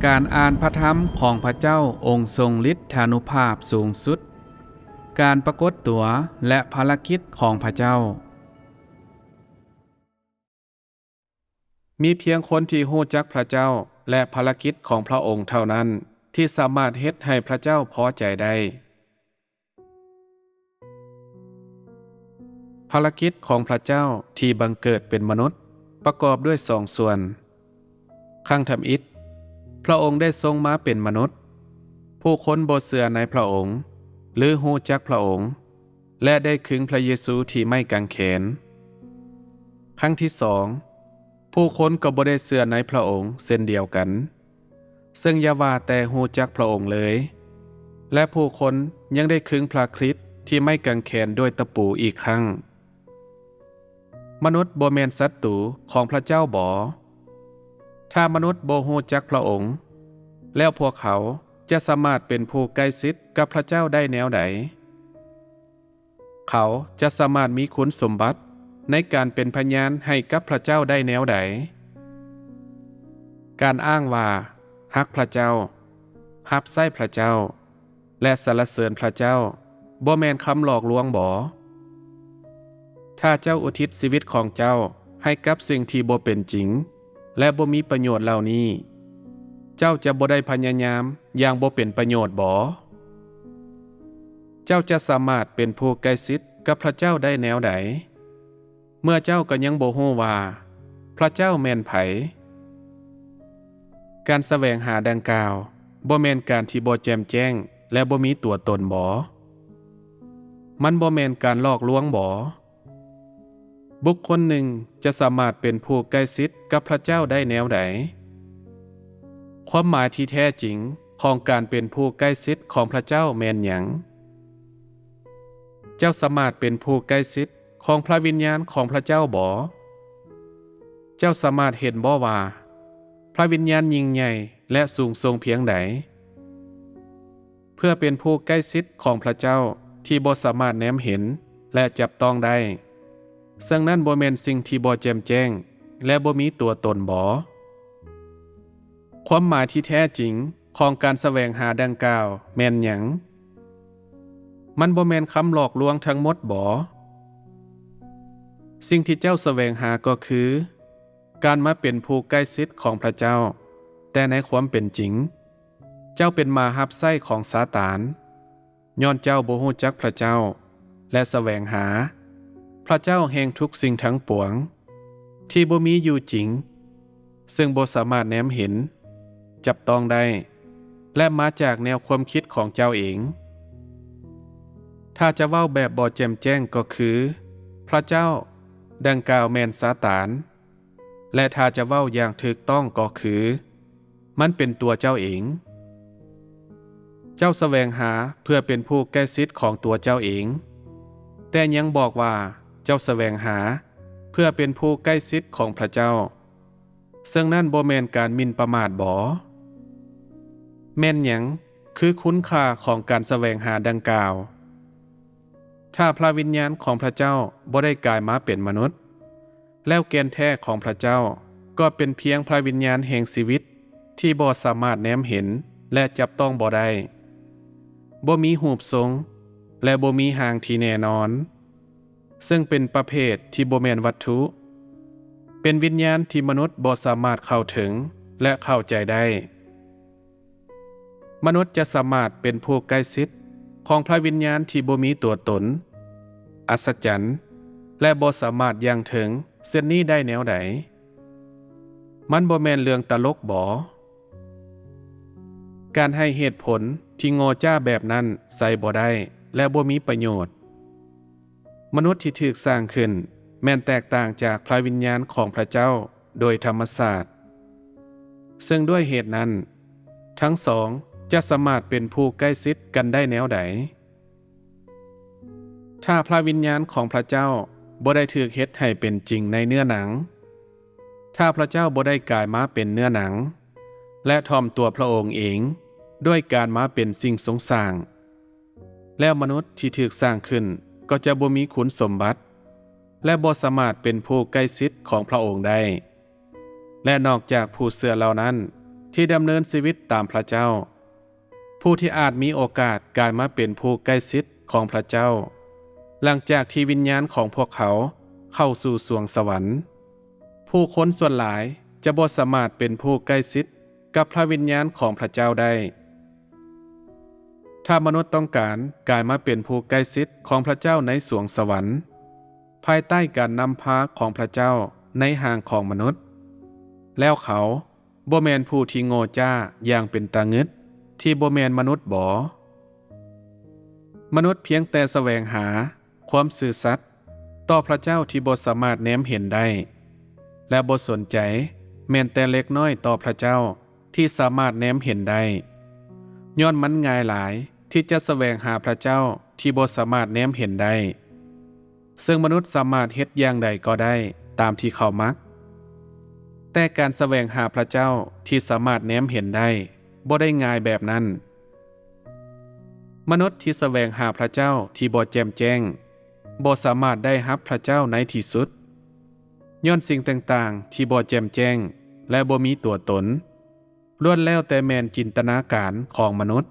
การอ่านพระธรรมของพระเจ้าองค์ทรงฤทธานุภาพสูงสุดการปรากฏตัวและภารกิจของพระเจ้ามีเพียงคนที่รู้จักพระเจ้าและภารกิจของพระองค์เท่านั้นที่สามารถเฮ็ดให้พระเจ้าพอใจได้ภารกิจของพระเจ้าที่บังเกิดเป็นมนุษย์ประกอบด้วยสองส่วนครั้งทำอิฐพระองค์ได้ทรงมาเป็นมนุษย์ผู้คนบ่เชื่อในพระองค์หรือรู้จักพระองค์และได้ขึงพระเยซูที่ไม้กางเขนครั้งที่สองผู้คนก็บ่ได้เชื่อในพระองค์เช่นเดียวกันซึ่งอย่าว่าแต่รู้จักพระองค์เลยและผู้คนยังได้ขึงพระคริสต์ที่ไม้กางเขนด้วยตะปูอีกครั้งมนุษย์บ่แม่นศัตรูของพระเจ้าบ่ถ้ามนุษย์บ่รู้จักพระองค์แล้วพวกเขาจะสามารถเป็นผู้ใกล้ชิดกับพระเจ้าได้แนวใดเขาจะสามารถมีคุณสมบัติในการเป็นพยานให้กับพระเจ้าได้แนวใดการอ้างว่าฮักพระเจ้าฮับไส้พระเจ้าและสรรเสริญพระเจ้าบ่แม่นคำหลอกลวงบ่ถ้าเจ้าอุทิศชีวิตของเจ้าให้กับสิ่งที่บ่เป็นจริงและบ่มีประโยชน์เหล่านี้เจ้าจะบ่ได้พยายามอย่างบ่เป็นประโยชน์บ่เจ้าจะสามารถเป็นผู้ใกล้ชิดกับพระเจ้าได้แนวใดเมื่อเจ้าก็ยังบ่ฮู้ว่าพระเจ้าแม่นไผการแสวงหาดังกล่าวบ่แม่นการที่บ่แจ่มแจ้งและบ่มีตัวตนบ่มันบ่แม่นการหลอกลวงบ่บุคคลหนึ่งจะสามารถเป็นผู้ใกล้ชิดกับพระเจ้าได้แนวใดความหมายที่แท้จริงของการเป็นผู้ใกล้ชิดของพระเจ้าแม่นหยังเจ้าสามารถเป็นผู้ใกล้ชิดของพระวิญญาณของพระเจ้าบ่เจ้าสามารถเห็นบ่ว่าพระวิญญาณยิ่งใหญ่และสูงส่งเพียงใดเพื่อเป็นผู้ใกล้ชิดของพระเจ้าที่บ่สามารถแนมเห็นและจับต้องได้ซึ่งนั่นบ่แม่นสิ่งที่บ่แจ่มแจ้งและบ่มีตัวตนบ่ความหมายที่แท้จริงของการแสวงหาดังกล่าวแม่นหยังมันบ่แม่นคำหลอกลวงทั้งหมดบ่สิ่งที่เจ้าแสวงหาก็คือการมาเป็นผู้ใกล้ชิดของพระเจ้าแต่ในความเป็นจริงเจ้าเป็นมารับไส้ของซาตานย้อนเจ้าบ่รู้จักพระเจ้าและแสวงหาพระเจ้าแห่งทุกสิ่งทั้งปวงที่บ่มีอยู่จริงซึ่งบ่สามารถแนมเห็นจับต้องได้และมาจากแนวความคิดของเจ้าเองถ้าจะเว้าแบบบ่แจ่มแจ้งก็คือพระเจ้าดังกล่าวแม่นซาตานและถ้าจะเว้าอย่างถูกต้องก็คือมันเป็นตัวเจ้าเองเจ้าแสวงหาเพื่อเป็นผู้ใกล้ชิดของตัวเจ้าเองแต่ยังบอกว่าเจ้าแสวงหาเพื่อเป็นผู้ใกล้ชิดของพระเจ้าซึ่งนั่นบ่แม่นการหมิ่นประมาทบ่แม่นหยังคือคุณค่าของการแสวงหาดังกล่าวถ้าพระวิญญาณของพระเจ้าบ่ได้กลายมาเป็นมนุษย์แล้วแกนแท้ของพระเจ้าก็เป็นเพียงพระวิญญาณแห่งชีวิตที่บ่สามารถแนมเห็นและจับต้องบ่ได้บ่มีรูปทรงและบ่มีหางที่แน่นอนซึ่งเป็นประเภทที่บ่แม่นวัตถุเป็นวิญญาณที่มนุษย์บ่สามารถเข้าถึงและเข้าใจได้มนุษย์จะสามารถเป็นผู้ใกล้ชิดของพระวิญญาณที่บ่มีตัวตนอัศจรรย์และบ่สามารถย่างถึงเส้นนี้ได้แนวใดมันบ่แม่นเรื่องตลกบ่การให้เหตุผลที่โง่จ้าแบบนั้นใส่บ่ได้และบ่มีประโยชน์มนุษย์ที่ถูกสร้างขึ้นแม้นแตกต่างจากพระวิญญาณของพระเจ้าโดยธรรมศาสตร์ซึ่งด้วยเหตุนั้นทั้งสองจะสามารถเป็นผู้ใกล้ชิดกันได้แนวใดถ้าพระวิญญาณของพระเจ้าบ่ได้ถูกเฮ็ดให้เป็นจริงในเนื้อหนังถ้าพระเจ้าบ่ได้กลายมาเป็นเนื้อหนังและถ่อมตัวพระองค์เองด้วยการมาเป็นสิ่งทรงสร้างแล้วมนุษย์ที่ถูกสร้างขึ้นก็จะบ่มีคุณสมบัติและบ่สามารถเป็นผู้ใกล้ชิดของพระองค์ได้และนอกจากผู้เชื่อเหล่านั้น ที่ดำเนินชีวิตตามพระเจ้าผู้ที่อาจมีโอกาสกลายมาเป็นผู้ใกล้ชิดของพระเจ้าหลังจากที่วิญญาณของพวกเขาเข้าสู่สวงสวรรค์ผู้คนส่วนหลายจะบ่สามารถเป็นผู้ใกล้ชิดกับพระวิญญาณของพระเจ้าได้ถ้ามนุษย์ต้องการกลายมาเป็นผู้ใกล้ชิดของพระเจ้าในสวงสวรรค์ภายใต้การนำพาของพระเจ้าในห่างของมนุษย์แล้วเขาบ่แม่นผู้ที่โง่จ้าอย่างเป็นตาเงิดที่บ่แม่นมนุษย์บ่มนุษย์เพียงแต่แสวงหาความซื่อสัตย์ต่อพระเจ้าที่บ่สามารถแนมเห็นได้และบ่สนใจแม้แต่เล็กน้อยต่อพระเจ้าที่สามารถแนมเห็นได้ย้อนมันง่ายหลายที่จะแสวงหาพระเจ้าที่บ่สามารถแนมเห็นได้ซึ่งมนุษย์สามารถเฮ็ดอย่างใดก็ได้ตามที่เขามักแต่การแสวงหาพระเจ้าที่สามารถแนมเห็นได้บ่ได้ง่ายแบบนั้นมนุษย์ที่แสวงหาพระเจ้าที่บ่แจ่มแจ้งบ่สามารถได้รับพระเจ้าในที่สุดย้อนสิ่งต่างๆที่บ่แจ่มแจ้งและบ่มีตัวตนล้วนแล้วแต่แม่นจินตนาการของมนุษย์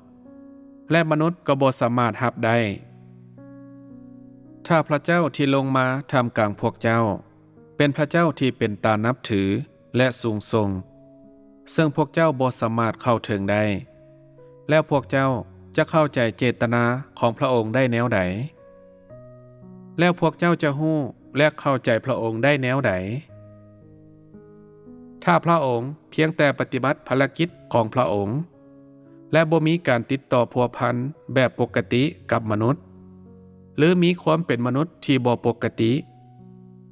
และมนุษย์ก็บ่สามารถรับได้ถ้าพระเจ้าที่ลงมาท่ามกลางพวกเจ้าเป็นพระเจ้าที่เป็นตานับถือและสูงส่งซึ่งพวกเจ้าบ่สามารถเข้าถึงได้แล้วพวกเจ้าจะเข้าใจเจตนาของพระองค์ได้แนวใดแล้วพวกเจ้าจะฮู้และเข้าใจพระองค์ได้แนวใดถ้าพระองค์เพียงแต่ปฏิบัติภารกิจของพระองค์และบ่มีการติดต่อพัวพันแบบปกติกับมนุษย์หรือมีความเป็นมนุษย์ที่บ่ปกติ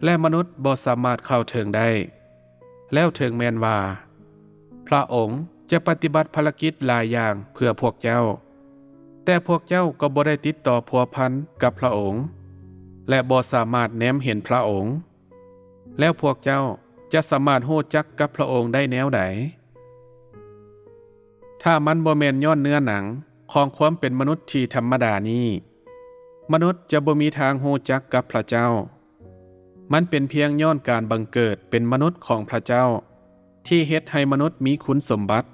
และมนุษย์บ่สามารถเข้าถึงได้แล้วถึงแม้นว่าพระองค์จะปฏิบัติภารกิจหลายอย่างเพื่อพวกเจ้าแต่พวกเจ้าก็บ่ได้ติดต่อพัวพันกับพระองค์และบ่สามารถแนมเห็นพระองค์แล้วพวกเจ้าจะสามารถรู้จักกับพระองค์ได้แนวใดถ้ามันบ่แม่นย้อนเนื้อหนังของความเป็นมนุษย์ที่ธรรมดานี้มนุษย์จะบ่มีทางรู้จักกับพระเจ้ามันเป็นเพียงย้อนการบังเกิดเป็นมนุษย์ของพระเจ้าที่เฮ็ดให้มนุษย์มีคุณสมบัติ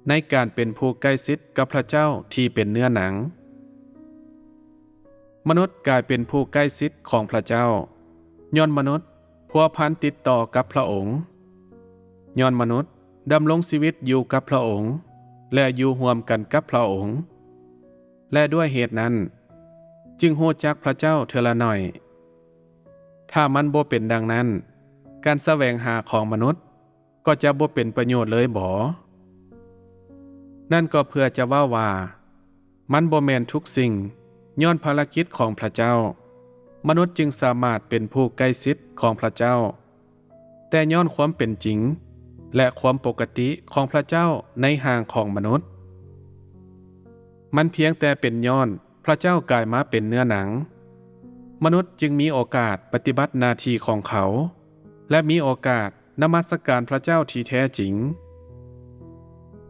ในการเป็นผู้ใกล้ชิดกับพระเจ้าที่เป็นเนื้อหนังมนุษย์กลายเป็นผู้ใกล้ชิดของพระเจ้าย้อนมนุษย์พัวพันติดต่อกับพระองค์ย้อนมนุษย์ดำรงชีวิตอยู่กับพระองค์และอยู่ร่วมกันกับพระองค์และด้วยเหตุนั้นจึงรู้จักพระเจ้าเทอละหน่อยถ้ามันบ่เป็นดังนั้นการแสวงหาของมนุษย์ก็จะบ่เป็นประโยชน์เลยบ่นั่นก็เพื่อจะว่ามันบ่แม่นทุกสิ่งย้อนภารกิจของพระเจ้ามนุษย์จึงสามารถเป็นผู้ใกล้ชิดของพระเจ้าแต่ย้อนความเป็นจริงและความปกติของพระเจ้าในห่างของมนุษย์มันเพียงแต่เป็นย้อนพระเจ้ากลายมาเป็นเนื้อหนังมนุษย์จึงมีโอกาสปฏิบัติหน้าที่ของเขาและมีโอกาสนมัสการพระเจ้าที่แท้จริง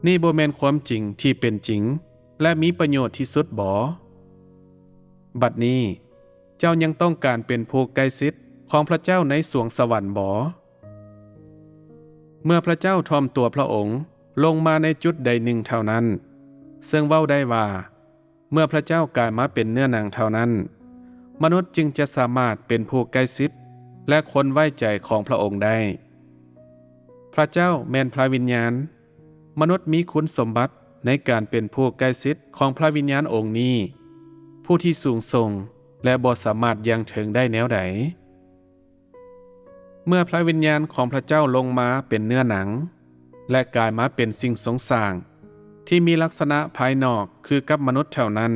นี่บ่แม่นความจริงที่เป็นจริงและมีประโยชน์ที่สุดบ่บัดนี้เจ้ายังต้องการเป็นผู้ใกล้ชิดของพระเจ้าในสวงสวรรค์บ่เมื่อพระเจ้าถ่อมตัวพระองค์ลงมาในจุดใดหนึ่งเท่านั้นซึ่งเว้าได้ว่าเมื่อพระเจ้ากลายมาเป็นเนื้อหนังเท่านั้นมนุษย์จึงจะสามารถเป็นผู้ใกล้ชิดและคนไว้ใจของพระองค์ได้พระเจ้าแม่นพระวิญญาณมนุษย์มีคุณสมบัติในการเป็นผู้ใกล้ชิดของพระวิญญาณองค์นี้ผู้ที่สูงส่งและบ่สามารถยังถึงได้แนวใดเมื่อพระวิญญาณของพระเจ้าลงมาเป็นเนื้อหนังและกลายมาเป็นสิ่งทรงสร้างที่มีลักษณะภายนอกคือกับมนุษย์เท่านั้น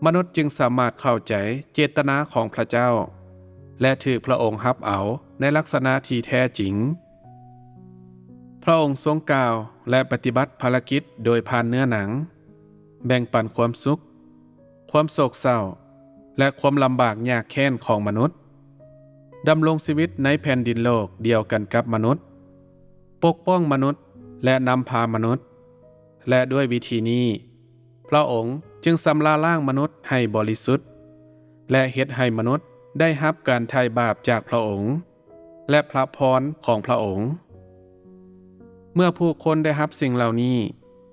มนุษย์จึงสามารถเข้าใจเจตนาของพระเจ้าและถือพระองค์รับเอาในลักษณะที่แท้จริงพระองค์ทรงกล่าวและปฏิบัติภารกิจโดยผ่านเนื้อหนังแบ่งปันความสุขความโศกเศร้าและความลำบากยากแค้นของมนุษย์ดำรงชีวิตในแผ่นดินโลกเดียวกันกับมนุษย์ปกป้องมนุษย์และนำพามนุษย์และด้วยวิธีนี้พระองค์จึงสำราล้างมนุษย์ให้บริสุทธิ์และเฮ็ดให้มนุษย์ได้รับการไถ่บาปจากพระองค์และพระพรของพระองค์ เมื่อผู้คนได้รับสิ่งเหล่านี้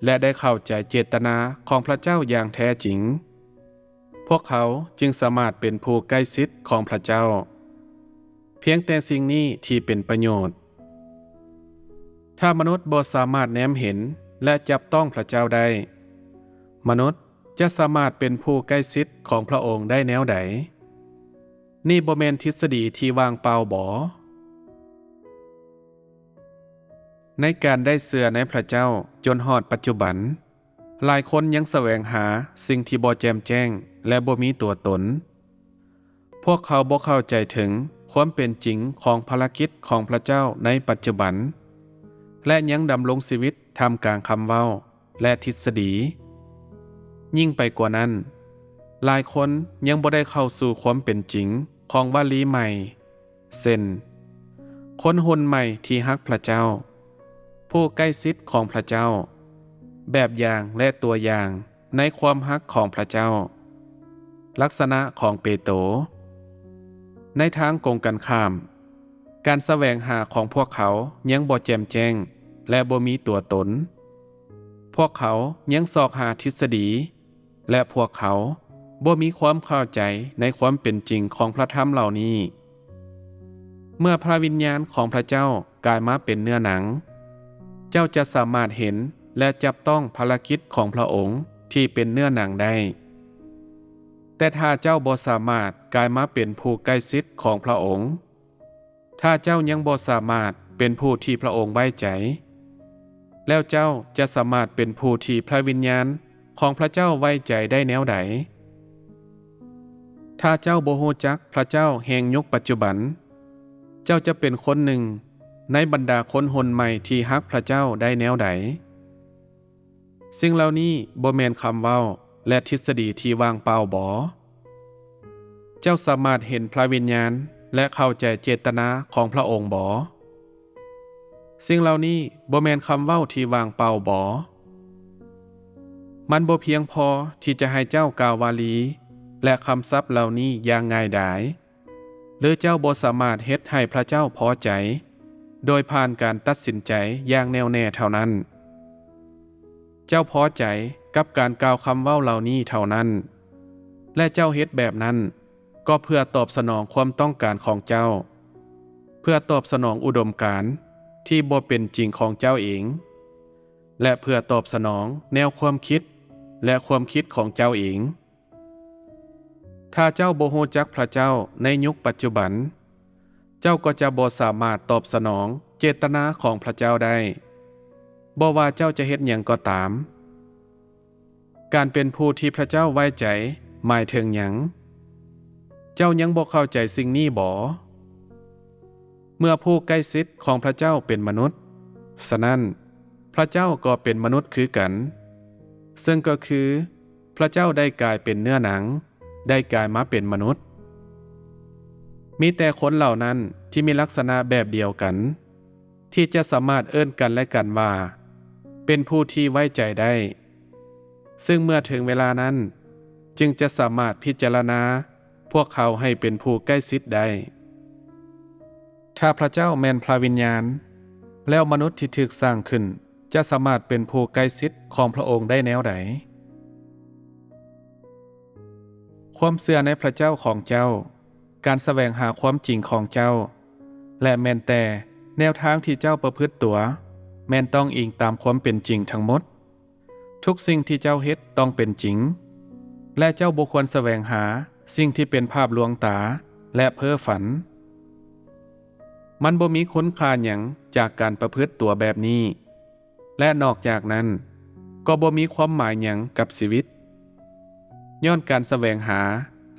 และได้เข้าใจเจตนาของพระเจ้าอย่างแท้จริงพวกเขาจึงสามารถเป็นผู้ใกล้ชิดของพระเจ้าเพียงแต่สิ่งนี้ที่เป็นประโยชน์ถ้ามนุษย์บ่สามารถแนมเห็นและจับต้องพระเจ้าได้มนุษย์จะสามารถเป็นผู้ใกล้ชิดของพระองค์ได้แนวใดนี่บ่แม่นทฤษฎีที่ว่างเปล่าบ่ในการได้เชื่อในพระเจ้าจนฮอดปัจจุบันหลายคนยังแสวงหาสิ่งที่บ่แจ่มแจ้งและบ่มีตัวตนพวกเขาบ่เข้าใจถึงความเป็นจริงของภารกิจของพระเจ้าในปัจจุบันและยังดำรงชีวิตท่ามกลางคำเว้าและทฤษฎียิ่งไปกว่านั้นหลายคนยังบ่ได้เข้าสู่ความเป็นจริงของวลีใหม่เช่นคนหุ่นใหม่ที่ฮักพระเจ้าผู้ใกล้ชิดของพระเจ้าแบบอย่างและตัวอย่างในความฮักของพระเจ้าลักษณะของเปโตรในทางกงกันข้ามการแสวงหาของพวกเขายังบ่แจ่มแจ้งและบ่มีตัวตนพวกเขายังสอกหาทฤษฎีและพวกเขาบ่มีความเข้าใจในความเป็นจริงของพระธรรมเหล่านี้เมื่อพระวิญญาณของพระเจ้ากลายมาเป็นเนื้อหนังเจ้าจะสามารถเห็นและจับต้องภารกิจของพระองค์ที่เป็นเนื้อหนังได้แต่ถ้าเจ้าบ่สามารถกลายมาเป็นผู้ใกล้ชิดของพระองค์ถ้าเจ้ายังบ่สามารถเป็นผู้ที่พระองค์ไว้ใจแล้วเจ้าจะสามารถเป็นผู้ที่พระวิญญาณของพระเจ้าไว้ใจได้แนวใดถ้าเจ้าบ่ฮู้จักพระเจ้าแห่งยุคปัจจุบันเจ้าจะเป็นคนหนึ่งในบรรดาคนหนใหม่ที่ฮักพระเจ้าได้แนวใดสิ่งเหล่านี้บ่แม่นคำเว้าและทฤษฎีที่ว่างเปล่าบ่เจ้าสามารถเห็นพระวิญญาณและเข้าใจเจตนาของพระองค์บ่สิ่งเหล่านี้บ่แม่นคำเว้าที่ว่างเปล่าบ่มันบ่เพียงพอที่จะให้เจ้ากล่าววาลีและคำศัพท์เหล่านี้อย่างง่ายดายหรือเจ้าบ่สามารถเฮ็ดให้พระเจ้าพอใจโดยผ่านการตัดสินใจอย่างแน่วแน่เท่านั้นเจ้าพอใจกับการกล่าวคำเว้าเหล่านี้เท่านั้นและเจ้าเฮ็ดแบบนั้นก็เพื่อตอบสนองความต้องการของเจ้าเพื่อตอบสนองอุดมการณ์ที่บ่เป็นจริงของเจ้าเองและเพื่อตอบสนองแนวความคิดและความคิดของเจ้าเองถ้าเจ้าบ่ฮู้จักพระเจ้าในยุคปัจจุบันเจ้าก็จะบ่สามารถตอบสนองเจตนาของพระเจ้าได้บ่ว่าเจ้าจะเฮ็ดหยังก็ตามการเป็นผู้ที่พระเจ้าไว้ใจหมายถึงหยังเจ้ายังบ่เข้าใจสิ่งนี้บ่เมื่อผู้ใกล้ชิดของพระเจ้าเป็นมนุษย์ฉะนั้นพระเจ้าก็เป็นมนุษย์คือกันซึ่งก็คือพระเจ้าได้กลายเป็นเนื้อหนังได้กลายมาเป็นมนุษย์มีแต่คนเหล่านั้นที่มีลักษณะแบบเดียวกันที่จะสามารถเอิ้นกันและกันว่าเป็นผู้ที่ไว้ใจได้ซึ่งเมื่อถึงเวลานั้นจึงจะสามารถพิจารณาพวกเขาให้เป็นผู้ใกล้ชิดได้ถ้าพระเจ้าแม่นพระวิญญาณแล้วมนุษย์ที่ถูกสร้างขึ้นจะสามารถเป็นผู้ใกล้ชิดของพระองค์ได้แนวใดความเชื่อในพระเจ้าของเจ้าการแสวงหาความจริงของเจ้าและแม้นแต่แนวทางที่เจ้าประพฤติตัวแม้นต้องอิงตามความเป็นจริงทั้งหมดทุกสิ่งที่เจ้าเฮ็ดต้องเป็นจริงและเจ้าบ่ควรแสวงหาสิ่งที่เป็นภาพลวงตาและเพ้อฝันมันบ่มีคุณค่าหยังจากการประพฤติตัวแบบนี้และนอกจากนั้นก็บ่มีความหมายหยังกับชีวิตย้อนการแสวงหา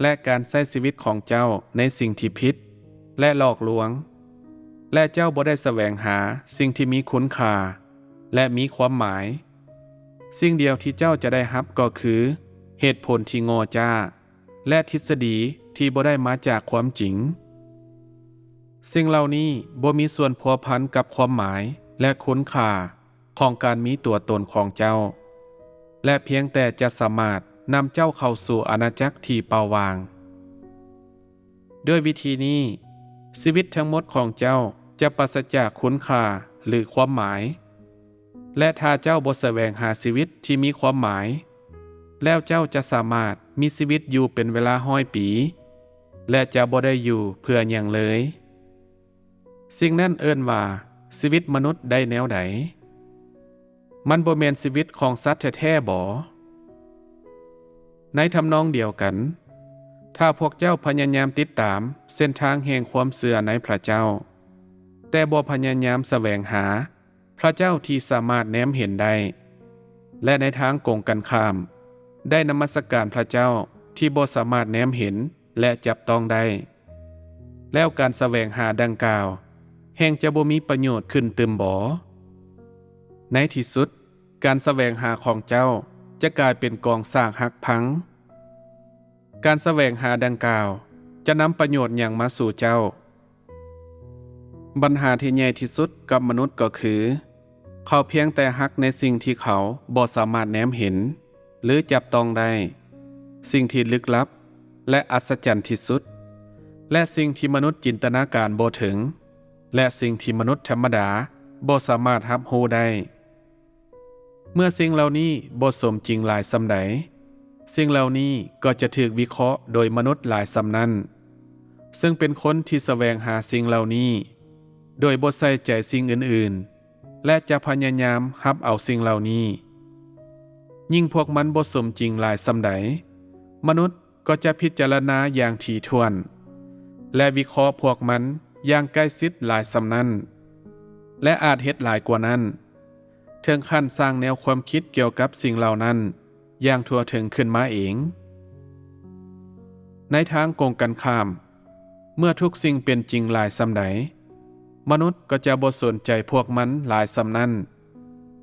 และการใช้ชีวิตของเจ้าในสิ่งที่ผิดและหลอกลวงและเจ้าบ่ได้แสวงหาสิ่งที่มีคุณค่าและมีความหมายสิ่งเดียวที่เจ้าจะได้รับก็คือเหตุผลที่โง่จ้าและทฤษฎีที่บ่ได้มาจากความจริงสิ่งเหล่านี้บ่มีส่วนพัวพันกับความหมายและคุณค่าของการมีตัวตนของเจ้าและเพียงแต่จะสามารถนำเจ้าเข้าสู่อาณาจักรที่เปล่าวางด้วยวิธีนี้ชีวิตทั้งหมดของเจ้าจะปราศจากคุณค่าหรือความหมาย และถ้าเจ้าบ่แสวงหาชีวิตที่มีความหมายแล้วเจ้าจะสามารถมีชีวิตอยู่เป็นเวลา100 ปีและจะบ่ได้อยู่เพื่อหยังเลยสิ่งนั้นเอิ้นว่าชีวิตมนุษย์ได้แนวใดมันบ่แม่นชีวิตของสัตว์แท้ๆบ่ในทำนองเดียวกันถ้าพวกเจ้าพยายามติดตามเส้นทางแห่งความเชื่อในพระเจ้าแต่บ่พยายามแสวงหาพระเจ้าที่สามารถแนมเห็นได้และในทางกงกันข้ามได้นมัสการพระเจ้าที่บ่สามารถแนมเห็นและจับต้องได้แล้วการแสวงหาดังกล่าวแห่งจะบ่มีประโยชน์ขึ้นตึมบ่ในที่สุดการแสวงหาของเจ้าจะกลายเป็นกองซากหักพังการแสวงหาดังกล่าวจะนำประโยชน์อย่างมาสู่เจ้าปัญหาที่ใหญ่ที่สุดกับมนุษย์ก็คือเขาเพียงแต่ฮักในสิ่งที่เขาบ่สามารถแนมเห็นหรือจับต้องได้สิ่งที่ลึกลับและอัศจรรย์ที่สุดและสิ่งที่มนุษย์จินตนาการบ่ถึงและสิ่งที่มนุษย์ธรรมดาบ่สามารถรับรู้ได้เมื่อสิ่งเหล่านี้บ่สมจริงหลายสำใดสิ่งเหล่านี้ก็จะถูกวิเคราะห์โดยมนุษย์หลายสำนั้นซึ่งเป็นคนที่แสวงหาสิ่งเหล่านี้โดยบ่ใส่ใจสิ่งอื่นๆและจะพยายามรับเอาสิ่งเหล่านี้ยิ่งพวกมันบ่สมจริงหลายสำใดมนุษย์ก็จะพิจารณาอย่างถี่ถ้วนและวิเคราะห์พวกมันอย่างใกล้ชิดหลายสำนั้นและอาจเฮ็ดหลายกว่านั้นถึงขั้นสร้างแนวความคิดเกี่ยวกับสิ่งเหล่านั้นอย่างทั่วถึงขึ้นมาเองในทางกงกันข้ามเมื่อทุกสิ่งเป็นจริงหลายสำใดมนุษย์ก็จะบ่สนใจพวกมันหลายสำนั้น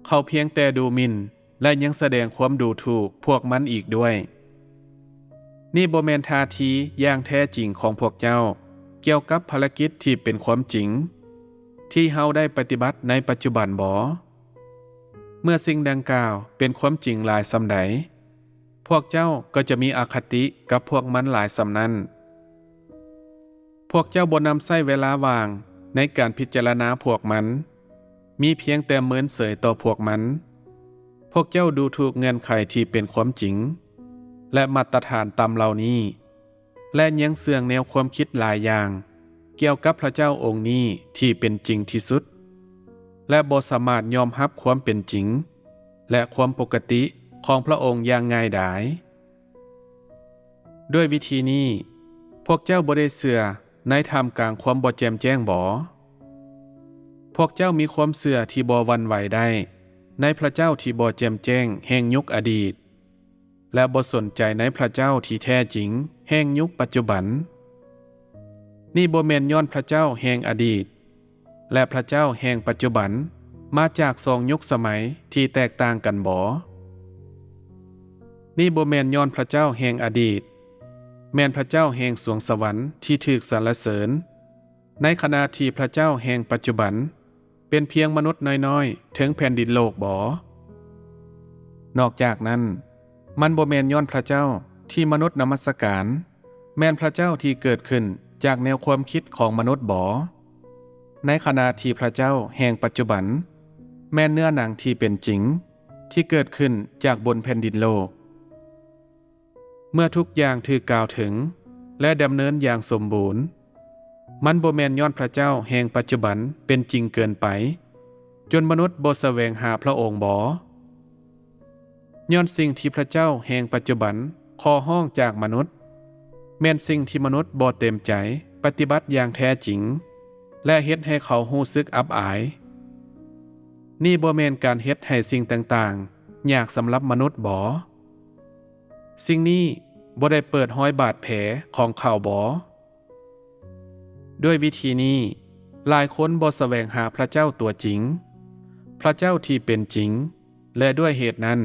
เขาเพียงแต่ดูหมิ่นและยังแสดงความดูถูกพวกมันอีกด้วยนี่บ่แม่นท่าทีอย่างแท้จริงของพวกเจ้าเกี่ยวกับภารกิจที่เป็นความจริงที่เฮาได้ปฏิบัติในปัจจุบันบ่เมื่อสิ่งดังกล่าวเป็นความจริงหลายสำใดพวกเจ้าก็จะมีอคติกับพวกมันหลายสำนั้นพวกเจ้าบ่นำใช้เวลาว่างในการพิจารณาพวกมันมีเพียงแต่เมินเสยต่อพวกมันพวกเจ้าดูถูกเงื่อนไขที่เป็นความจริงและมาตรฐานต่ำเหล่านี้และยังเสื่องแนวความคิดหลายอย่างเกี่ยวกับพระเจ้าองค์นี้ที่เป็นจริงที่สุดและบ่สามารถยอมรับความเป็นจริงและความปกติของพระองค์อย่างง่ายดายด้วยวิธีนี้พวกเจ้าบ่ได้เชื่อในท่ามกลางความบ่แจ่มแจ้งบ่พวกเจ้ามีความเชื่อที่บ่หวั่นไหวได้ในพระเจ้าที่บ่แจ่มแจ้งแห่งยุคอดีตและบ่สนใจในพระเจ้าที่แท้จริงแห่งยุคปัจจุบันนี่บ่แม่นย้อนพระเจ้าแห่งอดีตและพระเจ้าแห่งปัจจุบันมาจาก2 ยุคสมัยที่แตกต่างกันบ่นี่บ่แม่นย้อนพระเจ้าแห่งอดีตแม่นพระเจ้าแห่งสวงสวรรค์ที่ถูกสรรเสริญในขณะที่พระเจ้าแห่งปัจจุบันเป็นเพียงมนุษย์น้อยๆถึงแผ่นดินโลกบ่นอกจากนั้นมันบ่แม่นย้อนพระเจ้าที่มนุษย์นมัสการแม่นพระเจ้าที่เกิดขึ้นจากแนวความคิดของมนุษย์บ่ในขณะที่พระเจ้าแห่งปัจจุบันแม่นเนื้อหนังที่เป็นจริงที่เกิดขึ้นจากบนแผ่นดินโลกเมื่อทุกอย่างถูกกล่าวถึงและดำเนินอย่างสมบูรณ์มันบ่แม่นย้อนพระเจ้าแห่งปัจจุบันเป็นจริงเกินไปจนมนุษย์บ่แสวงหาพระองค์บ่ย้อนสิ่งที่พระเจ้าแห่งปัจจุบันขอห้องจากมนุษย์แม่นสิ่งที่มนุษย์บ่เต็มใจปฏิบัติอย่างแท้จริงและเฮ็ดให้เขารู้สึกอับอายนี่บ่แม่นการเฮ็ดให้สิ่งต่างๆยากสำหรับมนุษย์บ่สิ่งนี้บ่ได้เปิดห้อยบาดแผลของเขาบ่ด้วยวิธีนี้หลายคนบ่แสวงหาพระเจ้าตัวจริงพระเจ้าที่เป็นจริงและด้วยเหตุนั้น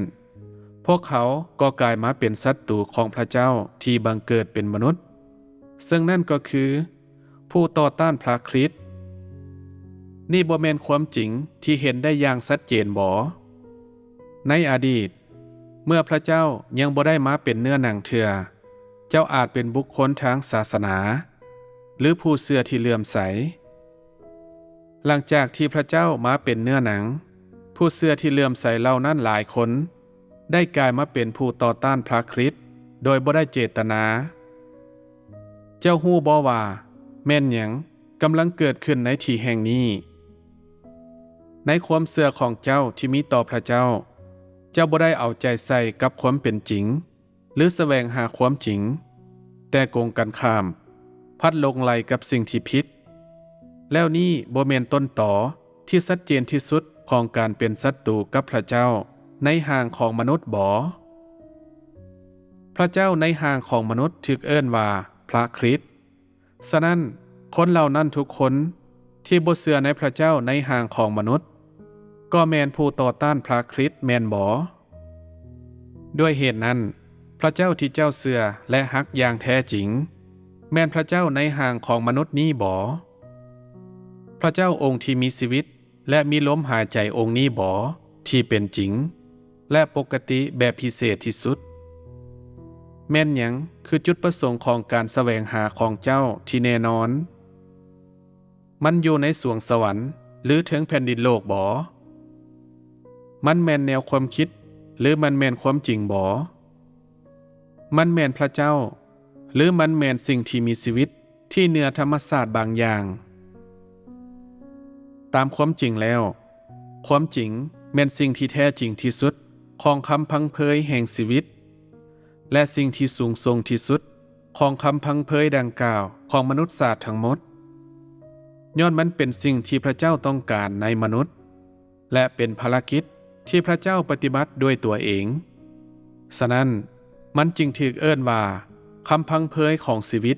พวกเขาก็กลายมาเป็นศัตรูของพระเจ้าที่บังเกิดเป็นมนุษย์ซึ่งนั่นก็คือผู้ต่อต้านพระคริสต์นี่บ่แม่นความจริงที่เห็นได้อย่างชัดเจนบ่ในอดีตเมื่อพระเจ้ายังบ่ได้มาเป็นเนื้อหนังเทื่อเจ้าอาจเป็นบุคคลทางศาสนาหรือผู้เชื่อที่เลื่อมใสหลังจากที่พระเจ้ามาเป็นเนื้อหนังผ ผู้เชื่อที่เลื่อมใสเหล่านั้นหลายคนได้กลายมาเป็นผู้ต่อต้านพระคริสต์โดยบ่ได้เจตนาเจ้าฮู้บ่ว่าแม่นหยังกำลังเกิดขึ้นในที่แห่งนี้ในความเชื่อของเจ้าที่มีต่อพระเจ้าเจ้าบ่ได้เอาใจใส่กับความเป็นจริงหรือแสวงหาความจริงแต่โกงกันข้ามพัดลงไหลกับสิ่งที่ผิดแล้วนี่บ่แม่นต้นตอที่ชัดเจนที่สุดของการเป็นศัตรูกับพระเจ้าในห่างของมนุษย์บ่พระเจ้าในห่างของมนุษย์ถูกเอิ้นว่าพระคริสต์ฉะนั้นคนเหล่านั้นทุกคนที่บ่เชื่อในพระเจ้าในห่างของมนุษย์ก็แม่นผู้ต่อต้านพระคริสต์แม่นบ่ด้วยเหตุนั้นพระเจ้าที่เจ้าเชื่อและฮักอย่างแท้จริงแม่นพระเจ้าในห่างของมนุษย์นี้บ่พระเจ้าองค์ที่มีชีวิตและมีลมหายใจองค์นี้บ่ที่เป็นจริงและปกติแบบพิเศษที่สุดแม่นหยังคือจุดประสงค์ของการแสวงหาของเจ้าที่แน่นอนมันอยู่ในสวงสวรรค์หรือถึงแผ่นดินโลกบ่มันแม่นแนวความคิดหรือมันแม่นความจริงบ่มันแม่นพระเจ้าหรือมันแม่นสิ่งที่มีชีวิตที่เหนือธรรมชาติบางอย่างตามความจริงแล้วความจริงแม่นสิ่งที่แท้จริงที่สุดของคำพังเพยแห่งชีวิตและสิ่งที่สูงส่งที่สุดของคำพังเพยดังกล่าวของมนุษยศาสตร์ทั้งหมดย้อนมันเป็นสิ่งที่พระเจ้าต้องการในมนุษย์และเป็นภารกิจที่พระเจ้าปฏิบัติด้วยตัวเองฉะนั้นมันจึงถูกเอิ้นว่าคำพังเพยของชีวิต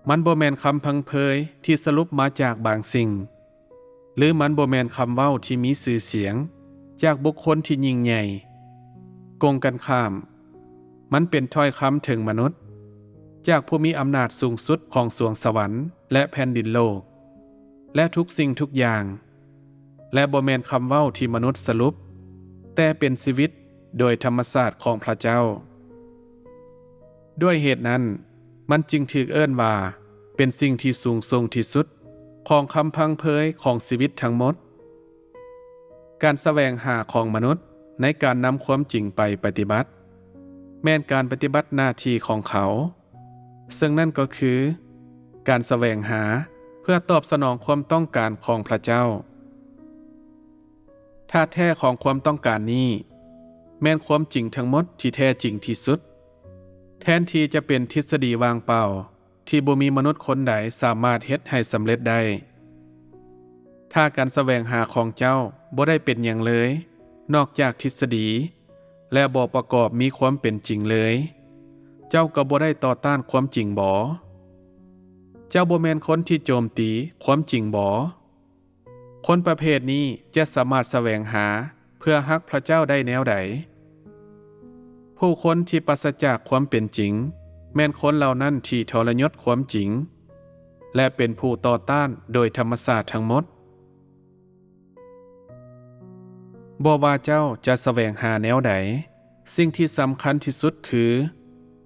มันบ่แม่นคำพังเพยที่สรุปมาจากบางสิ่งหรือมันบ่แม่นคำเว้าที่มีชื่อเสียงจากบุคคลที่ยิ่งใหญ่กงกันข้ามมันเป็นถ้อยคำถึงมนุษย์จากผู้มีอำนาจสูงสุดของสวงสวรรค์และแผ่นดินโลกและทุกสิ่งทุกอย่างและบ่แม่นคำเว้าที่มนุษย์สรุปแต่เป็นชีวิตโดยธรรมชาติของพระเจ้าด้วยเหตุนั้นมันจึงถูกเอิ้นว่าเป็นสิ่งที่สูงส่งที่สุดของคำพังเพยของชีวิตทั้งหมดการแสวงหาของมนุษย์ในการนำความจริงไปปฏิบัติแม้นการปฏิบัติหน้าที่ของเขาซึ่งนั่นก็คือการแสวงหาเพื่อตอบสนองความต้องการของพระเจ้าท่าแท้ของความต้องการนี้แม้นความจริงทั้งหมดที่แท้จริงที่สุดแทนที่จะเป็นทฤษฎีวางเปล่าที่บ่มีมนุษย์คนใดสามารถเฮ็ดให้สำเร็จได้ถ้าการแสวงหาของเจ้าบ่ได้เป็นหยังเลยนอกจากทฤษฎีและบ่ประกอบมีความเป็นจริงเลยเจ้าก็บ่ได้ต่อต้านความจริงบ่เจ้าบ่แม่นคนที่โจมตีความจริงบ่คนประเภทนี้จะสามารถแสวงหาเพื่อฮักพระเจ้าได้แนวใดผู้คนที่ปราศจากความเป็นจริงแม่นคนเหล่านั้นที่ทรยศความจริงและเป็นผู้ต่อต้านโดยธรรมชาติทั้งหมดบ่ว่าเจ้าจะแสวงหาแนวใดสิ่งที่สำคัญที่สุดคือ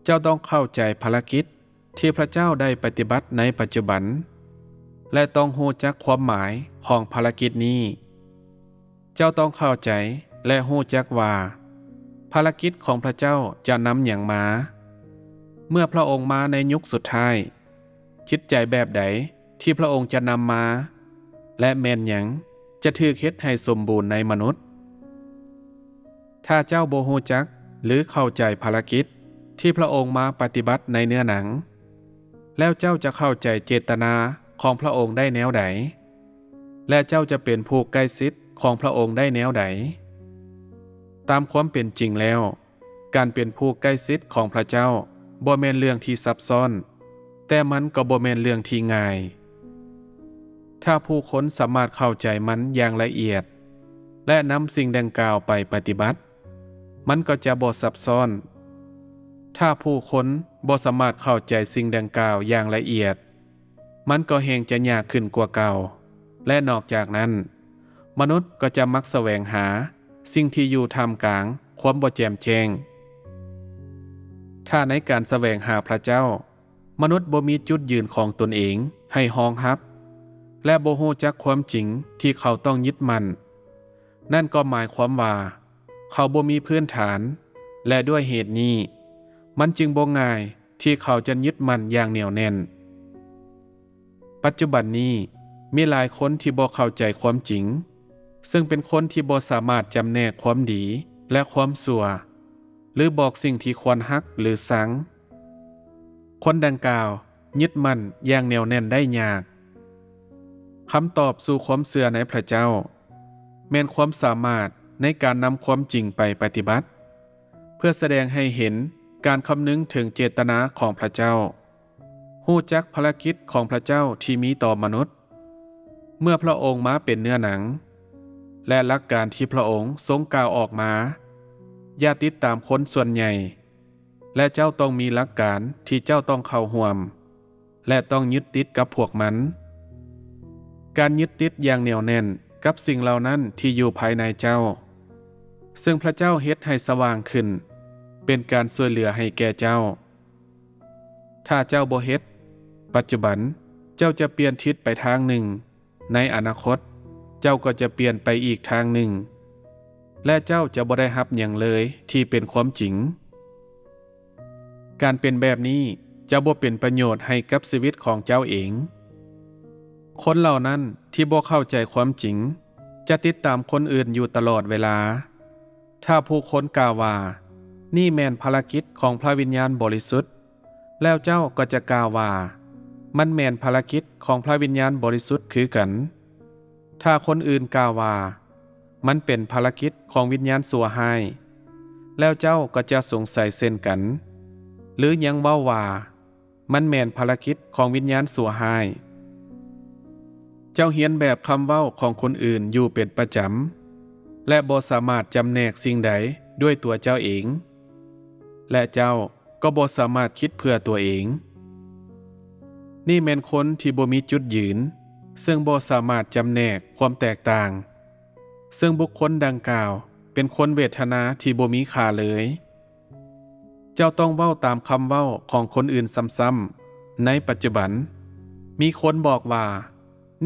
เจ้าต้องเข้าใจภารกิจที่พระเจ้าได้ปฏิบัติในปัจจุบันและต้องรู้จักความหมายของภารกิจนี้เจ้าต้องเข้าใจและรู้จักว่าภารกิจของพระเจ้าจะนำอย่างมาเมื่อพระองค์มาในยุคสุดท้ายคิดใจแบบใดที่พระองค์จะนำมาและแม่นหยังจะถูกเฮ็ดให้สมบูรณ์ในมนุษย์ถ้าเจ้าบ่รู้จักหรือเข้าใจภารกิจที่พระองค์มาปฏิบัติในเนื้อหนังแล้วเจ้าจะเข้าใจเจตนาของพระองค์ได้แนวใดและเจ้าจะเป็นผู้ใกล้ชิดของพระองค์ได้แนวใดตามความเป็นจริงแล้วการเป็นผู้ใกล้ชิดของพระเจ้าบ่แม่นเรื่องที่ซับซ้อนแต่มันก็บ่แม่นเรื่องที่ง่ายถ้าผู้คนสามารถเข้าใจมันอย่างละเอียดและนำสิ่งดังกล่าวไปปฏิบัติมันก็จะบ่ซับซ้อนถ้าผู้คนบ่สามารถเข้าใจสิ่งดังกล่าวอย่างละเอียดมันก็แฮงจะยากขึ้นกว่าเก่าและนอกจากนั้นมนุษย์ก็จะมักแสวงหาสิ่งที่อยู่ท่ามกลางความบ่แจ่มแจ้งถ้าในการแสวงหาพระเจ้ามนุษย์บ่มีจุดยืนของตนเองให้รองรับและบ่รู้จักความจริงที่เขาต้องยึดมั่น นั่นก็หมายความว่าเขาบ่มีพื้นฐานและด้วยเหตุนี้มันจึงบ่ง่ายที่เขาจะยึดมั่นอย่างเหนียวแน่นปัจจุบันนี้มีหลายคนที่บ่เข้าใจความจริงซึ่งเป็นคนที่บ่สามารถจำแนกความดีและความชั่วหรือบอกสิ่งที่ควรฮักหรือสังคนดังกล่าวยึดมั่นอย่างแน่วแน่นได้ยากคำตอบสู่ความเชื่อในพระเจ้าแม่นความสามารถในการนำความจริงไปปฏิบัติเพื่อแสดงให้เห็นการคำนึงถึงเจตนาของพระเจ้าฮู้จักภารกิจของพระเจ้าที่มีต่อมนุษย์เมื่อพระองค์มาเป็นเนื้อหนังและหลักการที่พระองค์ทรงกล่าวออกมาอย่าติดตามคนส่วนใหญ่และเจ้าต้องมีหลักการที่เจ้าต้องเข้าร่วมและต้องยึดติดกับพวกมันการยึดติดอย่างเหนียวแน่นกับสิ่งเหล่านั้นที่อยู่ภายในเจ้าซึ่งพระเจ้าเฮ็ดให้สว่างขึ้นเป็นการช่วยเหลือให้แก่เจ้าถ้าเจ้าบ่เฮ็ดปัจจุบันเจ้าจะเปลี่ยนทิศไปทางหนึ่งในอนาคตเจ้าก็จะเปลี่ยนไปอีกทางหนึ่งและเจ้าจะบ่ได้รับหยังเลยที่เป็นความจริงการเป็นแบบนี้จะบ่เป็นประโยชน์ให้กับชีวิตของเจ้าเองคนเหล่านั้นที่บ่เข้าใจความจริงจะติดตามคนอื่นอยู่ตลอดเวลาถ้าผู้คนกล่าวว่านี่แม่นภารกิจของพระวิญญาณบริสุทธิ์แล้วเจ้าก็จะกล่าวว่ามันแม่นภารกิจของพระวิญญาณบริสุทธิ์คือกันถ้าคนอื่นกล่าวว่ามันเป็นภารกิจของวิญญาณสัวหายแล้วเจ้าก็จะสงสัยเช่นกันหรือยังเว้าว่ามันแม่นภารกิจของวิญญาณสัวหายเจ้าเรียนแบบคำเว้าของคนอื่นอยู่เป็นประจำและบ่สามารถจำแนกสิ่งใดด้วยตัวเจ้าเองและเจ้าก็บ่สามารถคิดเพื่อตัวเองนี่แม่นคนที่บ่มีจุดยืนซึ่งบ่สามารถจำแนกความแตกต่างซึ่งบุคคลดังกล่าวเป็นคนเวทนาที่บ่มีค่าเลยเจ้าต้องเว้าตามคำเว้าของคนอื่นซ้ำๆในปัจจุบันมีคนบอกว่า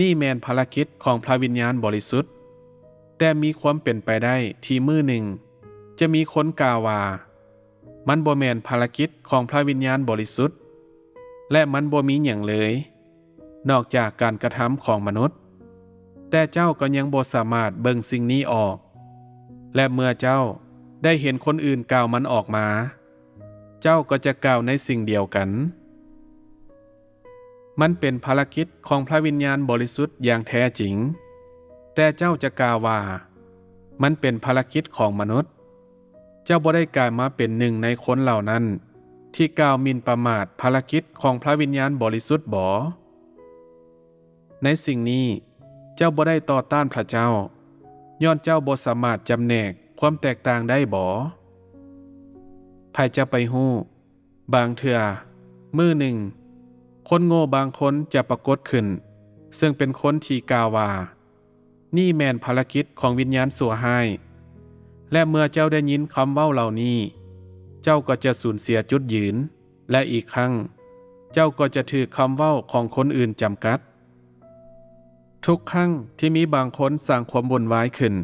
นี่แม่นภารกิจของพระวิญญาณบริสุทธิ์แต่มีความเป็นไปได้ที่มื้อหนึ่งจะมีคนกล่าวว่ามันบ่แม่นภารกิจของพระวิญญาณบริสุทธิ์และมันบ่มีหยังเลยนอกจากการกระทำของมนุษย์แต่เจ้าก็ยังบ่สามารถเบิ่งสิ่งนี้ออกและเมื่อเจ้าได้เห็นคนอื่นกล่าวมันออกมาเจ้าก็จะกล่าวในสิ่งเดียวกันมันเป็นภารกิจของพระวิญญาณบริสุทธิ์อย่างแท้จริงแต่เจ้าจะกล่าวว่ามันเป็นภารกิจของมนุษย์เจ้าบ่ได้กลายมาเป็นหนึ่งในคนเหล่านั้นที่กล่าวหมิ่นประมาทภารกิจของพระวิญญาณบริสุทธิ์บ่ในสิ่งนี้เจ้าบ่ได้ต่อต้านพระเจ้าย้อนเจ้าบ่สามารถจำแนกความแตกต่างได้บ่ไผจะไปฮู้บางเทื่อมื้อหนึ่งคนโง่บางคนจะปรากฏขึ้นซึ่งเป็นคนที่กล่าวว่านี่แม่นภารกิจของวิญญาณสัวหายและเมื่อเจ้าได้ยินคำเว้าเหล่านี้เจ้าก็จะสูญเสียจุดยืนและอีกครั้งเจ้าก็จะถือคำเว้าของคนอื่นจำกัดทุกครั้งที่มีบางคนสร้างความวุ่นวายขึ้น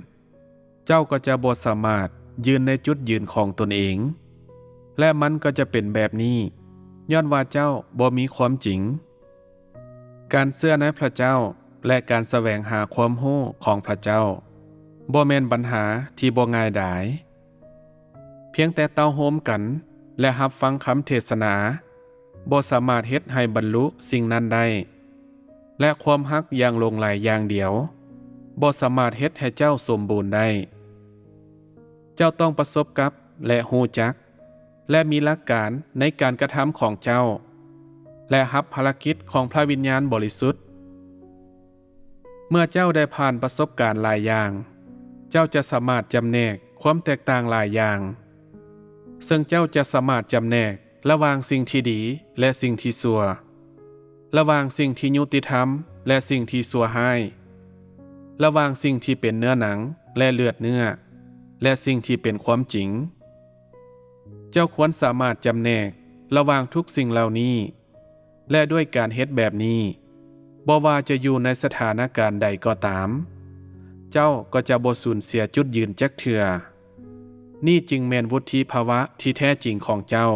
เจ้าก็จะบ่สามารถยืนในจุดยืนของตนเองและมันก็จะเป็นแบบนี้ย้อนว่าเจ้าบ่มีความจริงการเชื่อในพระเจ้าและการแสวงหาความรู้ของพระเจ้าบ่แม่นปัญหาที่บ่ง่ายดายเพียงแต่เต้าโฮมกันและรับฟังคำเทศนาบ่สามารถเฮ็ดให้บรรลุสิ่งนั้นได้และความฮักอย่างลงไหลอย่างเดียวบ่สามารถเฮ็ดให้เจ้าสมบูรณ์ได้เจ้าต้องประสบกับและฮู้จักและมีหลักการในการกระทำของเจ้าและรับภารกิจของพระวิญญาณบริสุทธิ์เมื่อเจ้าได้ผ่านประสบการณ์หลายอย่างเจ้าจะสามารถจำแนกความแตกต่างหลายอย่างซึ่งเจ้าจะสามารถจำแนกระหว่างสิ่งที่ดีและสิ่งที่ชั่วระหว่างสิ่งที่ยุติธรรมและสิ่งที่ชั่วร้ายระหว่างสิ่งที่เป็นเนื้อหนังและเลือดเนื้อและสิ่งที่เป็นความจริงเจ้าควรสามารถจำแนกระหว่างทุกสิ่งเหล่านี้และด้วยการเฮ็ดแบบนี้บ่ว่าจะอยู่ในสถานการณ์ใดก็ตาม เจ้าก็จะบ่สูญเสียจุดยืนจักเทื่อนี่จึงแม่นวุฒิภาวะที่แท้จริงของเจ้า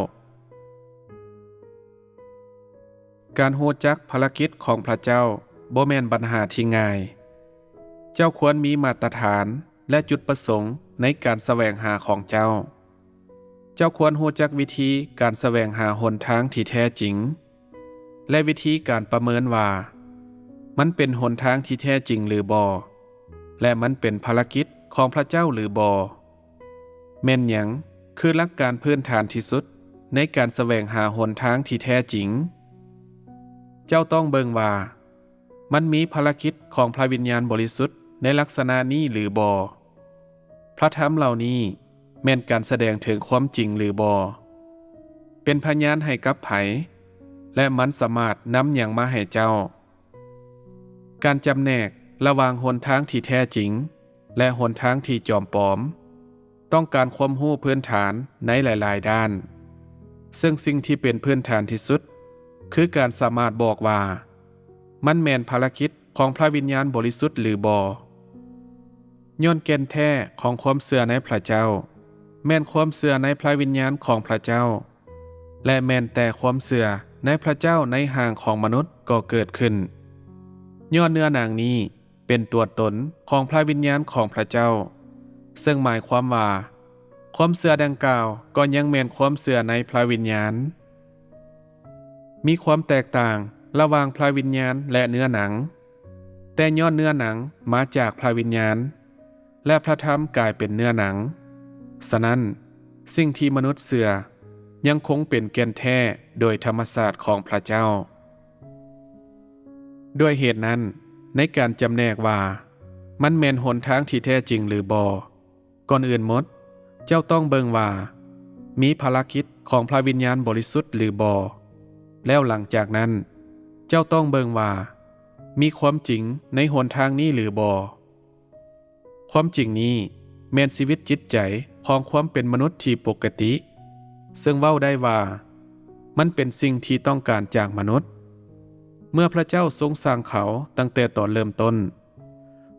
การรู้จักภารกิจของพระเจ้าบ่แม่นปัญหาที่ง่ายเจ้าควรมีมาตรฐานและจุดประสงค์ในการแสวงหาของเจ้าเจ้าควรรู้จักวิธีการแสวงหาหนทางที่แท้จริงและวิธีการประเมินว่ามันเป็นหนทางที่แท้จริงหรือบ่และมันเป็นภารกิจของพระเจ้าหรือบ่แม่นหยังคือหลักการพื้นฐานที่สุดในการแสวงหาหนทางที่แท้จริงเจ้าต้องเบิ่งว่ามันมีภารกิจของพระวิญญาณบริสุทธิ์ในลักษณะนี้หรือบ่พระธรรมเหล่านี้แม่นการแสดงถึงความจริงหรือบ่เป็นพยานให้กับไผและมันสามารถนำหยังมาให้เจ้าการจำแนกระหว่างหนทางที่แท้จริงและหนทางที่จอมปลอมต้องการความรู้พื้นฐานในหลายๆด้านซึ่งสิ่งที่เป็นพื้นฐานที่สุดคือการสามารถบอกว่ามันแม่นภารกิจของพระวิญญาณบริสุทธิ์หรือบ่ย้อนแก่นแท้ของความเชื่อในพระเจ้าแม่นความเชื่อในพระวิญญาณของพระเจ้าและแม่นแต่ความเชื่อในพระเจ้าในห่างของมนุษย์ก็เกิดขึ้นย้อนเนื้อหนังนี้เป็นตัวตนของพระวิญญาณของพระเจ้าซึ่งหมายความว่าความเชื่อดังกล่าวก็ยังแม่นความเชื่อในพระวิญญาณมีความแตกต่างระหว่างพระวิญญาณและเนื้อหนังแต่ย้อนเนื้อหนังมาจากพระวิญญาณและพระธรรมกลายเป็นเนื้อหนังฉะนั้นสิ่งที่มนุษย์เชื่อยังคงเป็นแก่นแท้โดยธรรมชาติของพระเจ้าด้วยเหตุนั้นในการจำแนกว่ามันแม่นหนทางที่แท้จริงหรือบ่ก่อนอื่นหมดเจ้าต้องเบิ่งว่ามีภารกิจของพระวิญญาณบริสุทธิ์หรือบ่แล้วหลังจากนั้นเจ้าต้องเบิ่งว่ามีความจริงในหนทางนี้หรือบ่ความจริงนี้แม่นชีวิตจิตใจของความเป็นมนุษย์ที่ปกติซึ่งเว้าได้ว่ามันเป็นสิ่งที่ต้องการจากมนุษย์เมื่อพระเจ้าทรงสร้างเขาตั้งแต่ตอนเริ่มต้น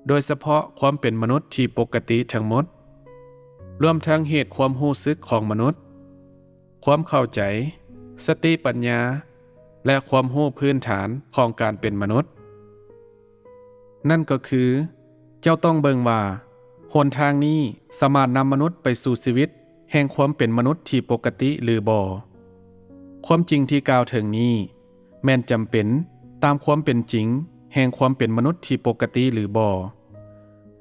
โดยเฉพาะความเป็นมนุษย์ที่ปกติทั้งหมดรวมทั้งเหตุความรู้สึกของมนุษย์ความเข้าใจสติปัญญาและความรู้พื้นฐานของการเป็นมนุษย์นั่นก็คือเจ้าต้องเบิ่งว่าหนทางนี้สามารถนำมนุษย์ไปสู่ชีวิตแห่งความเป็นมนุษย์ที่ปกติหรือบ่ความจริงที่กล่าวถึงนี้แม่นจำเป็นตามความเป็นจริงแห่งความเป็นมนุษย์ที่ปกติหรือบ่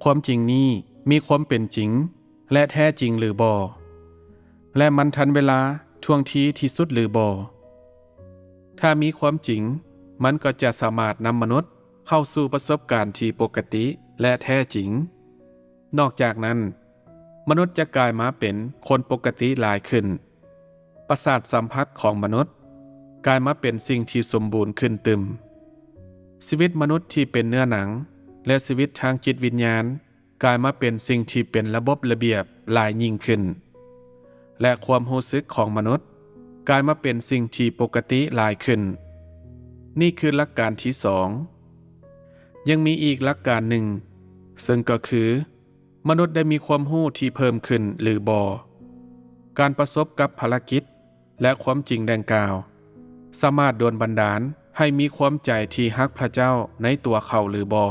ความจริงนี้มีความเป็นจริงและแท้จริงหรือบ่และมันทันเวลาท่วงทีที่สุดหรือบ่ถ้ามีความจริงมันก็จะสามารถนำมนุษย์เข้าสู่ประสบการณ์ที่ปกติและแท้จริงนอกจากนั้นมนุษย์จะกลายมาเป็นคนปกติหลายขึ้นประสาทสัมผัสของมนุษย์กลายมาเป็นสิ่งที่สมบูรณ์ขึ้นตึมชีวิตมนุษย์ที่เป็นเนื้อหนังและชีวิตทางจิตวิญญาณกลายมาเป็นสิ่งที่เป็นระบบระเบียบหลายยิ่งขึ้นและความรู้สึกของมนุษย์กลายมาเป็นสิ่งที่ปกติหลายขึ้นนี่คือหลักการที่สองยังมีอีกหลักการหนึ่งซึ่งก็คือมนุษย์ได้มีความรู้ที่เพิ่มขึ้นหรือบ่การประสบกับภารกิจและความจริงดังกล่าวสามารถโดนบันดาลให้มีความใจที่ฮักพระเจ้าในตัวเขาหรือบ่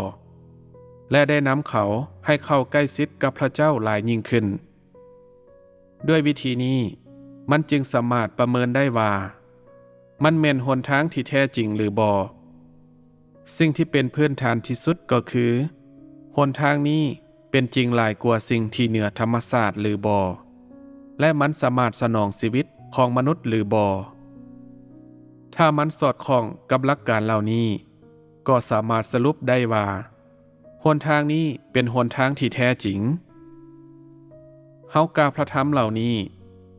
และได้นำเขาให้เข้าใกล้ชิดกับพระเจ้าหลายยิ่งขึ้นด้วยวิธีนี้มันจึงสามารถประเมินได้ว่ามันแม่นหนทางที่แท้จริงหรือบ่สิ่งที่เป็นพื้นฐานที่สุดก็คือหนทางนี้เป็นจริงหลายกว่าสิ่งที่เหนือธรรมชาติหรือบ่และมันสามารถสนองชีวิตของมนุษย์หรือบ่ถ้ามันสอดคล้องกับหลักการเหล่านี้ก็สามารถสรุปได้ว่าหนทางนี้เป็นหนทางที่แท้จริงเฮากล่าวพระธรรมเหล่านี้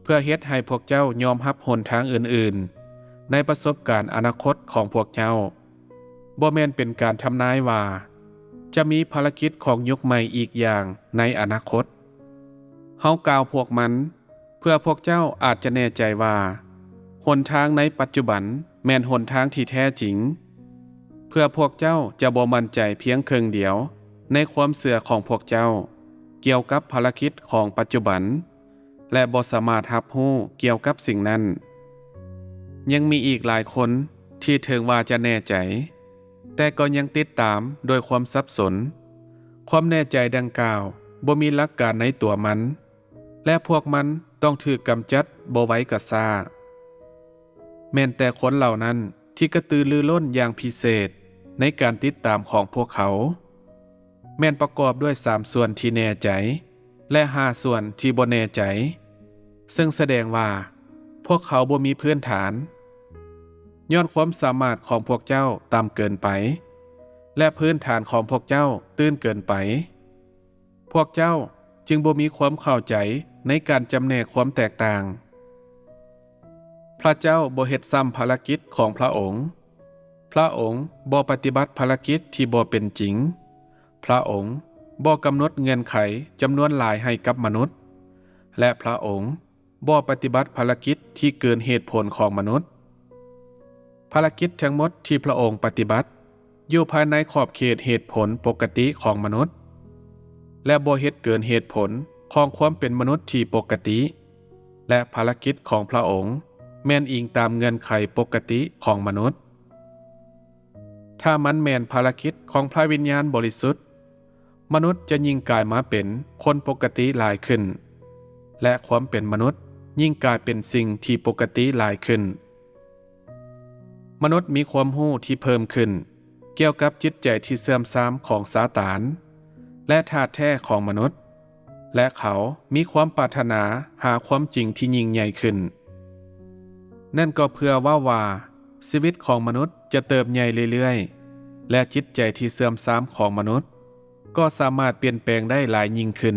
เพื่อเฮ็ดให้พวกเจ้ายอมรับหนทางอื่นๆในประสบการณ์อนาคตของพวกเจ้าบ่แม่นเป็นการทำนายว่าจะมีภารกิจของยุคใหม่อีกอย่างในอนาคตเฮากล่าวพวกมันเพื่อพวกเจ้าอาจจะแน่ใจว่าหนทางในปัจจุบันแม่นหนทางที่แท้จริงเพื่อพวกเจ้าจะบ่มั่นใจเพียงครึ่งเดียว ในความเสื่อของพวกเจ้าเกี่ยวกับภารกิจของปัจจุบันและบ่สามารถรับรู้เกี่ยวกับสิ่งนั้นยังมีอีกหลายคนที่ถึงว่าจะแน่ใจแต่ก็ยังติดตามโดยความสับสนความแน่ใจดังกล่าวบ่มีหลักการในตัวมันและพวกมันต้องถูกกำจัดบ่ไว้กะซ่าแม้นแต่คนเหล่านั้นที่กระตือรือร้นอย่างพิเศษในการติดตามของพวกเขาแม่นประกอบด้วย3ส่วนที่แน่ใจและ5ส่วนที่บ่แน่ใจซึ่งแสดงว่าพวกเขาบ่มีพื้นฐานย้อนความสามารถของพวกเจ้าต่ำเกินไปและพื้นฐานของพวกเจ้าตื้นเกินไปพวกเจ้าจึงบ่มีความเข้าใจในการจำแนกความแตกต่างพระเจ้าบ่เฮ็ดซ้ำภารกิจของพระองค์บ่ปฏิบัติภารกิจที่บ่เป็นจริงพระองค์บ่กำหนดเงื่อนไขจำนวนหลายให้กับมนุษย์และพระองค์บ่ปฏิบัติภารกิจที่เกินเหตุผลของมนุษย์ภารกิจทั้งหมดที่พระองค์ปฏิบัติอยู่ภายในขอบเขตเหตุผลปกติของมนุษย์และบ่เฮ็ดเกินเหตุผลของความเป็นมนุษย์ที่ปกติและภารกิจของพระองค์แม่นอิงตามเงื่อนไขปกติของมนุษย์ถ้ามันแม่นภารกิจของพระวิญญาณบริสุทธิ์มนุษย์จะยิ่งกลายมาเป็นคนปกติหลายขึ้นและความเป็นมนุษย์ยิ่งกลายเป็นสิ่งที่ปกติหลายขึ้นมนุษย์มีความรู้ที่เพิ่มขึ้นเกี่ยวกับจิตใจที่เสื่อมทรามของซาตานและธาตุแท้ของมนุษย์และเขามีความปรารถนาหาความจริงที่ยิ่งใหญ่ขึ้นนั่นก็เพื่อว่าชีวิตของมนุษย์จะเติบใหญ่เรื่อยๆและจิตใจที่เสื่อมทรามของมนุษย์ก็สามารถเปลี่ยนแปลงได้หลายยิ่งขึ้น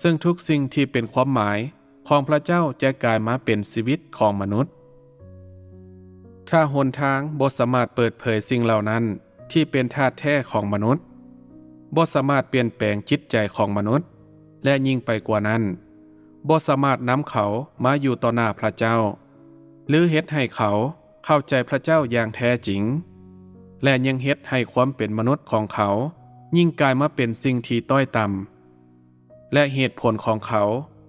ซึ่งทุกสิ่งที่เป็นความหมายของพระเจ้าจะกลายมาเป็นชีวิตของมนุษย์ถ้าหนทางบ่สามารถเปิดเผยสิ่งเหล่านั้นที่เป็นธาตุแท้ของมนุษย์บ่สามารถเปลี่ยนแปลงจิตใจของมนุษย์และยิ่งไปกว่านั้นบ่สามารถนำเขามาอยู่ต่อหน้าพระเจ้าหรือเฮ็ดให้เขาเข้าใจพระเจ้าอย่างแท้จริงและยังเฮ็ดให้ความเป็นมนุษย์ของเขายิ่งกลายมาเป็นสิ่งที่ต้อยต่ำและเหตุผลของเขา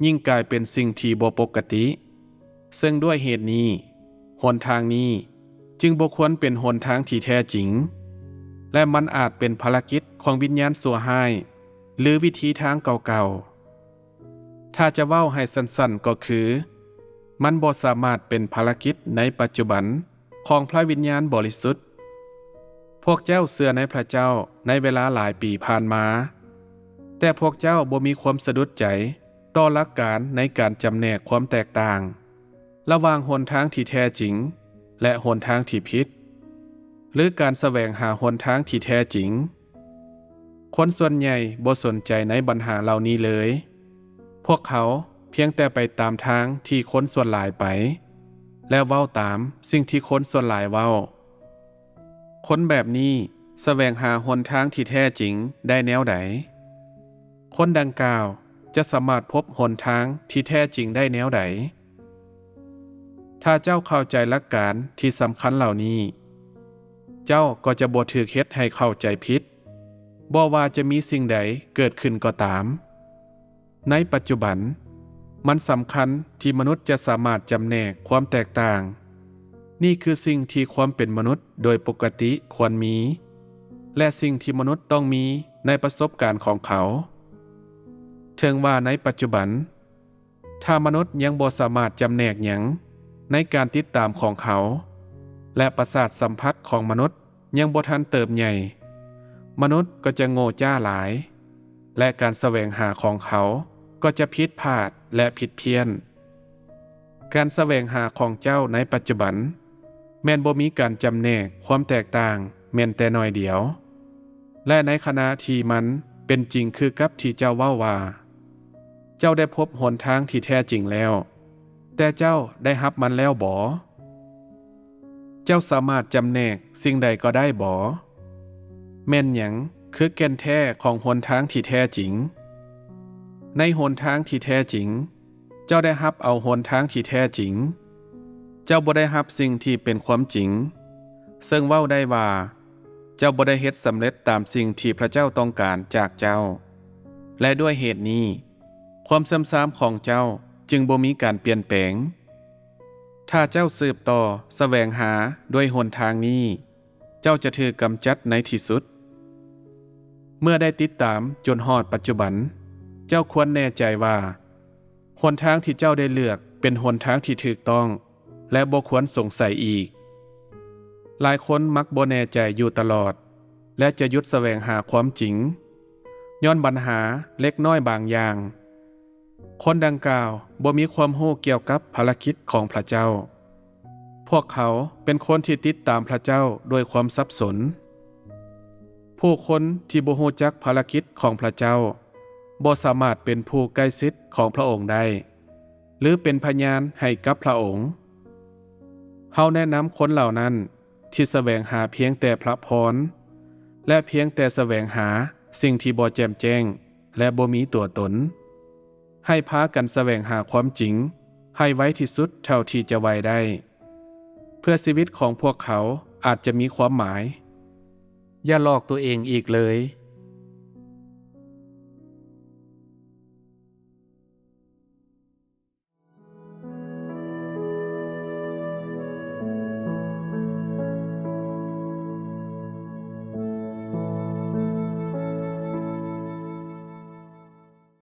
ยิ่งกลายเป็นสิ่งที่บ่ปกติซึ่งด้วยเหตุนี้หนทางนี้จึงบ่ควรเป็นหนทางที่แท้จริงและมันอาจเป็นภารกิจของวิญญาณชั่วร้ายหรือวิธีทางเก่าๆถ้าจะเว้าให้สั้นๆก็คือมันบ่สามารถเป็นภารกิจในปัจจุบันของพระวิญญาณบริสุทธิ์พวกเจ้าเชื่อในพระเจ้าในเวลาหลายปีผ่านมาแต่พวกเจ้าบ่มีความสะดุดใจต่อหลักการในการจำแนกความแตกต่างระหว่างหนทางที่แท้จริงและหนทางที่ผิดหรือการแสวงหาหนทางที่แท้จริงคนส่วนใหญ่บ่สนใจในปัญหาเหล่านี้เลยพวกเขาเพียงแต่ไปตามทางที่คนส่วนหลายไปและเว้าตามสิ่งที่คนส่วนหลายเว้าคนแบบนี้แสวงหาหนทางที่แท้จริงได้แนวใดคนดังกล่าวจะสามารถพบหนทางที่แท้จริงได้แนวใดถ้าเจ้าเข้าใจหลักการที่สำคัญเหล่านี้เจ้าก็จะบ่ถูกเฮ็ดให้เข้าใจผิดบ่ว่าจะมีสิ่งใดเกิดขึ้นก็ตามในปัจจุบันมันสำคัญที่มนุษย์จะสามารถจำแนกความแตกต่างนี่คือสิ่งที่ความเป็นมนุษย์โดยปกติควรมีและสิ่งที่มนุษย์ต้องมีในประสบการณ์ของเขาถึงว่าในปัจจุบันถ้ามนุษย์ยังบ่สามารถจำแนกหยังในการติดตามของเขาและประสาทสัมผัสของมนุษย์ยังบ่ทันเติบใหญ่มนุษย์ก็จะโง่จ้าหลายและการแสวงหาของเขาก็จะผิดพลาดและผิดเพี้ยนการแสวงหาของเจ้าในปัจจุบันแม่นบ่มีการจำแนกความแตกต่างแม่นแต่น้อยเดียวและในขณะที่มันเป็นจริงคือกับที่เจ้าเว้าว่าเจ้าได้พบหนทางที่แท้จริงแล้วแต่เจ้าได้รับมันแล้วบ่เจ้าสามารถจำแนกสิ่งใดก็ได้บ่แม่นหยังคือแก่นแท้ของหนทางที่แท้จริงในหนทางที่แท้จริงเจ้าได้รับเอาหนทางที่แท้จริงเจ้าบ่ได้รับสิ่งที่เป็นความจริงซึ่งเว้าได้ว่า เจ้าบ่ได้เฮ็ดสำเร็จตามสิ่งที่พระเจ้าต้องการจากเจ้าและด้วยเหตุนี้ความซ้ำซ้ำของเจ้าจึงบ่มีการเปลี่ยนแปลงถ้าเจ้าสืบต่อแสวงหาด้วยหนทางนี้เจ้าจะถูกกำจัดในที่สุดเมื่อได้ติดตามจนฮอดปัจจุบันเจ้าควรแน่ใจว่าหนทางที่เจ้าได้เลือกเป็นหนทางที่ถูกต้องและบ่ควรสงสัยอีกหลายคนมักบ่แน่ใจอยู่ตลอดและจะหยุดแสวงหาความจริงย้อนปัญหาเล็กน้อยบางอย่างคนดังกล่าวบ่มีความรู้เกี่ยวกับภารกิจของพระเจ้าพวกเขาเป็นคนที่ติดตามพระเจ้าด้วยความสับสนผู้คนที่บ่รู้จักภารกิจของพระเจ้าบ่สามารถเป็นผู้ใกล้ชิดของพระองค์ได้หรือเป็นพยานให้กับพระองค์เฮาแนะนำคนเหล่านั้นที่แสวงหาเพียงแต่พระพรและเพียงแต่แสวงหาสิ่งที่บ่แจ่มแจ้งและบ่มีตัวตนให้พากันแสวงหาความจริงให้ไว้ที่สุดเท่าที่จะไว้ได้เพื่อชีวิตของพวกเขาอาจจะมีความหมายอย่าหลอกตัวเองอีกเลย